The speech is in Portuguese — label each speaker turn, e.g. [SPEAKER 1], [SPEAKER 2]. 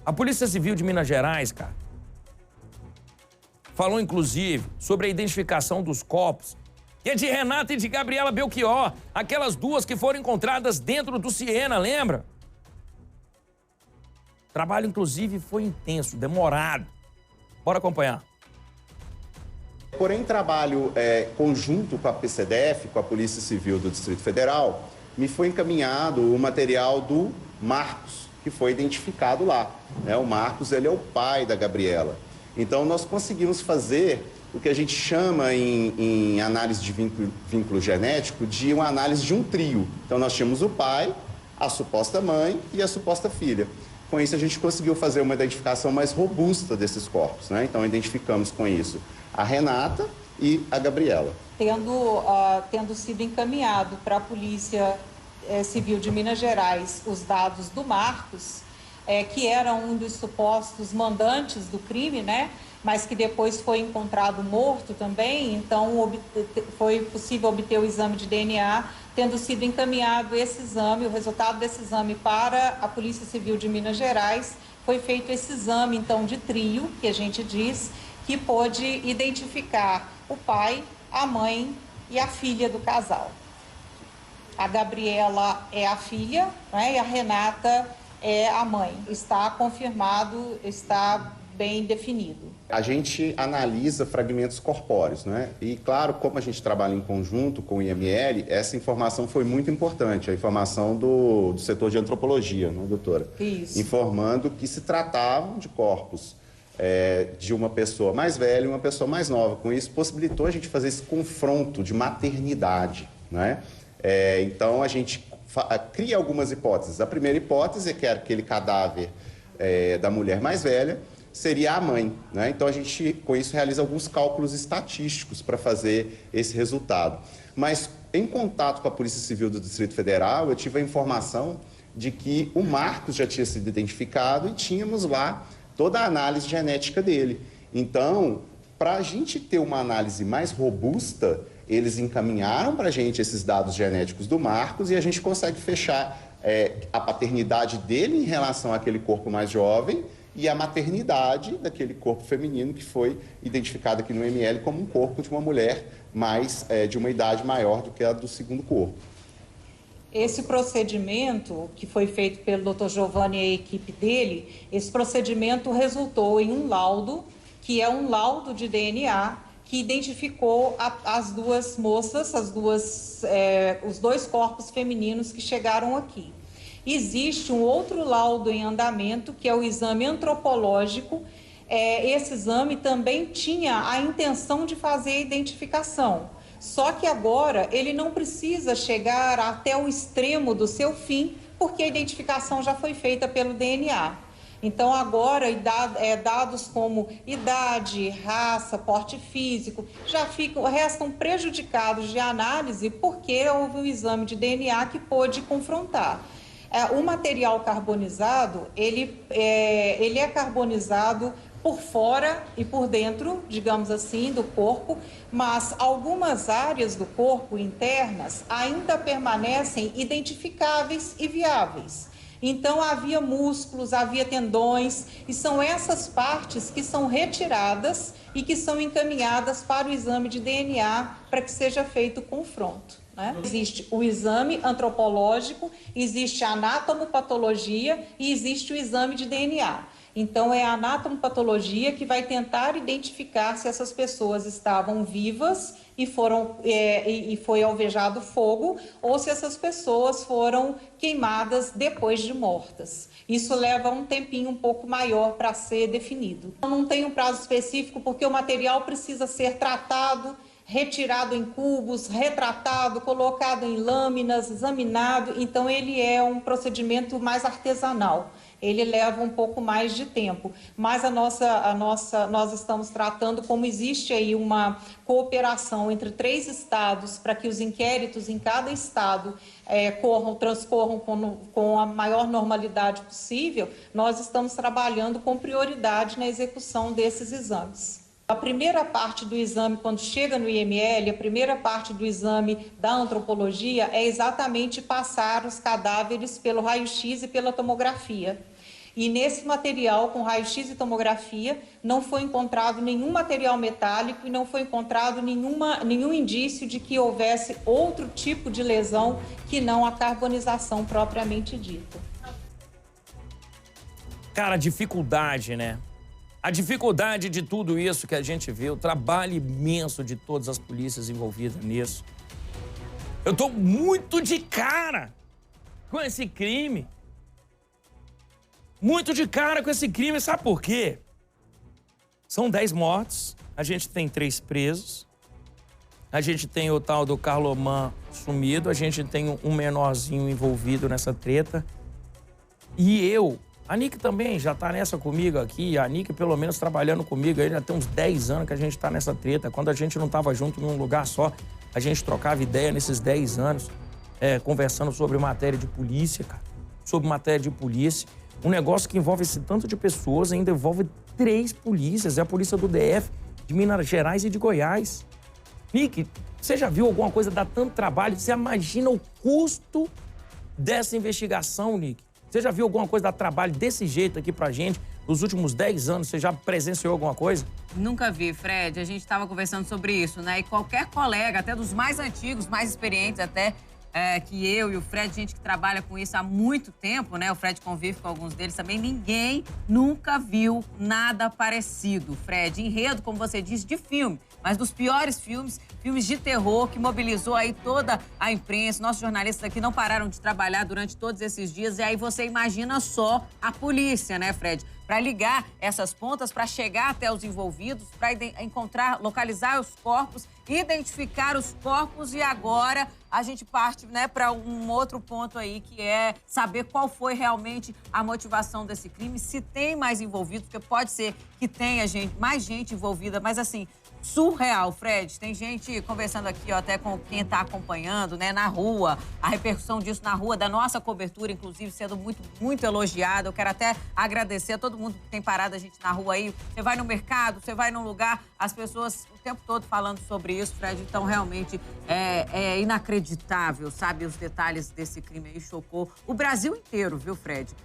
[SPEAKER 1] A Polícia Civil de Minas Gerais, cara, falou inclusive sobre a identificação dos corpos, que é de Renata e de Gabriela Belchior, aquelas duas que foram encontradas dentro do Siena, lembra? O trabalho, inclusive, foi intenso, demorado. Bora acompanhar.
[SPEAKER 2] Porém, trabalho conjunto com a PCDF, com a Polícia Civil do Distrito Federal, me foi encaminhado o material do Marcos, que foi identificado lá. O Marcos, ele é o pai da Gabriela. Então, nós conseguimos fazer o que a gente chama em análise de vínculo genético de uma análise de um trio. Então, nós tínhamos o pai, a suposta mãe e a suposta filha. Com isso, a gente conseguiu fazer uma identificação mais robusta desses corpos, né? Então, identificamos com isso a Renata e a Gabriela.
[SPEAKER 3] Tendo sido encaminhado para a Polícia Civil de Minas Gerais os dados do Marcos, que era um dos supostos mandantes do crime, né? Mas que depois foi encontrado morto também, então foi possível obter o exame de DNA, tendo sido encaminhado esse exame, o resultado desse exame para a Polícia Civil de Minas Gerais, foi feito esse exame, então, de trio, que a gente diz, que pôde identificar o pai, a mãe e a filha do casal. A Gabriela é a filha, né, e a Renata é a mãe. Está confirmado, está bem definido.
[SPEAKER 2] A gente analisa fragmentos corpóreos, né? E, claro, como a gente trabalha em conjunto com o IML, essa informação foi muito importante, a informação do setor de antropologia, né, doutora?
[SPEAKER 3] Isso.
[SPEAKER 2] Informando que se tratavam de corpos de uma pessoa mais velha e uma pessoa mais nova. Com isso, possibilitou a gente fazer esse confronto de maternidade, né? Então, a gente cria algumas hipóteses. A primeira hipótese é que aquele cadáver da mulher mais velha seria a mãe, né? Então, a gente, com isso, realiza alguns cálculos estatísticos para fazer esse resultado. Mas, em contato com a Polícia Civil do Distrito Federal, eu tive a informação de que o Marcos já tinha sido identificado e tínhamos lá toda a análise genética dele. Então, para a gente ter uma análise mais robusta, eles encaminharam para a gente esses dados genéticos do Marcos e a gente consegue fechar a paternidade dele em relação àquele corpo mais jovem e a maternidade daquele corpo feminino que foi identificado aqui no ML como um corpo de uma mulher de uma idade maior do que a do segundo corpo.
[SPEAKER 3] Esse procedimento que foi feito pelo Dr. Giovanni e a equipe dele, esse procedimento resultou em um laudo, que é um laudo de DNA, que identificou as duas moças, os dois corpos femininos que chegaram aqui. Existe um outro laudo em andamento, que é o exame antropológico. Esse exame também tinha a intenção de fazer a identificação. Só que agora ele não precisa chegar até o extremo do seu fim, porque a identificação já foi feita pelo DNA. Então agora dados como idade, raça, porte físico restam prejudicados de análise porque houve um exame de DNA que pôde confrontar. O material carbonizado, ele é carbonizado por fora e por dentro, digamos assim, do corpo, mas algumas áreas do corpo internas ainda permanecem identificáveis e viáveis. Então, havia músculos, havia tendões, e são essas partes que são retiradas e que são encaminhadas para o exame de DNA para que seja feito o confronto, né? Existe o exame antropológico, existe a anatomopatologia e existe o exame de DNA. Então, é a anatomopatologia que vai tentar identificar se essas pessoas estavam vivas e foi alvejado fogo, ou se essas pessoas foram queimadas depois de mortas. Isso leva um tempinho um pouco maior para ser definido. Não tem um prazo específico, porque o material precisa ser tratado, retirado em cubos, retratado, colocado em lâminas, examinado. Então, ele é um procedimento mais artesanal. Ele leva um pouco mais de tempo, mas nós estamos tratando como existe aí uma cooperação entre 3 estados para que os inquéritos em cada estado transcorram com a maior normalidade possível. Nós estamos trabalhando com prioridade na execução desses exames. A primeira parte do exame, quando chega no IML, a primeira parte do exame da antropologia é exatamente passar os cadáveres pelo raio-x e pela tomografia. E nesse material, com raio-x e tomografia, não foi encontrado nenhum material metálico e não foi encontrado nenhum indício de que houvesse outro tipo de lesão que não a carbonização propriamente dita.
[SPEAKER 1] Cara, a dificuldade, né? A dificuldade de tudo isso que a gente vê, o trabalho imenso de todas as polícias envolvidas nisso. Eu tô muito de cara com esse crime. Muito de cara com esse crime, sabe por quê? São 10 mortes, a gente tem 3 presos, a gente tem o tal do Carloman sumido, a gente tem um menorzinho envolvido nessa treta. E a Nick também já tá nessa comigo aqui, a Nick pelo menos trabalhando comigo aí já tem uns 10 anos que a gente tá nessa treta. Quando a gente não tava junto num lugar só, a gente trocava ideia nesses 10 anos, conversando sobre matéria de polícia, cara. Sobre matéria de polícia. Um negócio que envolve esse tanto de pessoas, ainda envolve 3 polícias. É a polícia do DF, de Minas Gerais e de Goiás. Nick, você já viu alguma coisa dar tanto trabalho? Você imagina o custo dessa investigação, Nick? Você já viu alguma coisa dar trabalho desse jeito aqui pra gente? Nos últimos 10 anos, você já presenciou alguma coisa?
[SPEAKER 4] Nunca vi, Fred. A gente estava conversando sobre isso, né? E qualquer colega, até dos mais antigos, mais experientes até, que eu e o Fred, gente que trabalha com isso há muito tempo, né? O Fred convive com alguns deles também. Ninguém nunca viu nada parecido, Fred. Enredo, como você disse, de filme. Mas dos piores filmes de terror, que mobilizou aí toda a imprensa. Nossos jornalistas aqui não pararam de trabalhar durante todos esses dias. E aí você imagina só a polícia, né, Fred? Para ligar essas pontas, para chegar até os envolvidos, para encontrar, localizar os corpos, identificar os corpos. E agora a gente parte, né, para um outro ponto aí, que é saber qual foi realmente a motivação desse crime, se tem mais envolvidos, porque pode ser que tenha mais gente envolvida, mas assim, surreal, Fred. Tem gente conversando aqui, ó, até com quem está acompanhando, né, na rua, a repercussão disso na rua, da nossa cobertura, inclusive, sendo muito, muito elogiada. Eu quero até agradecer a todo mundo que tem parado a gente na rua aí. Você vai no mercado, você vai num lugar, as pessoas o tempo todo falando sobre isso, Fred. Então, realmente, é inacreditável, sabe? Os detalhes desse crime aí chocou o Brasil inteiro, viu, Fred?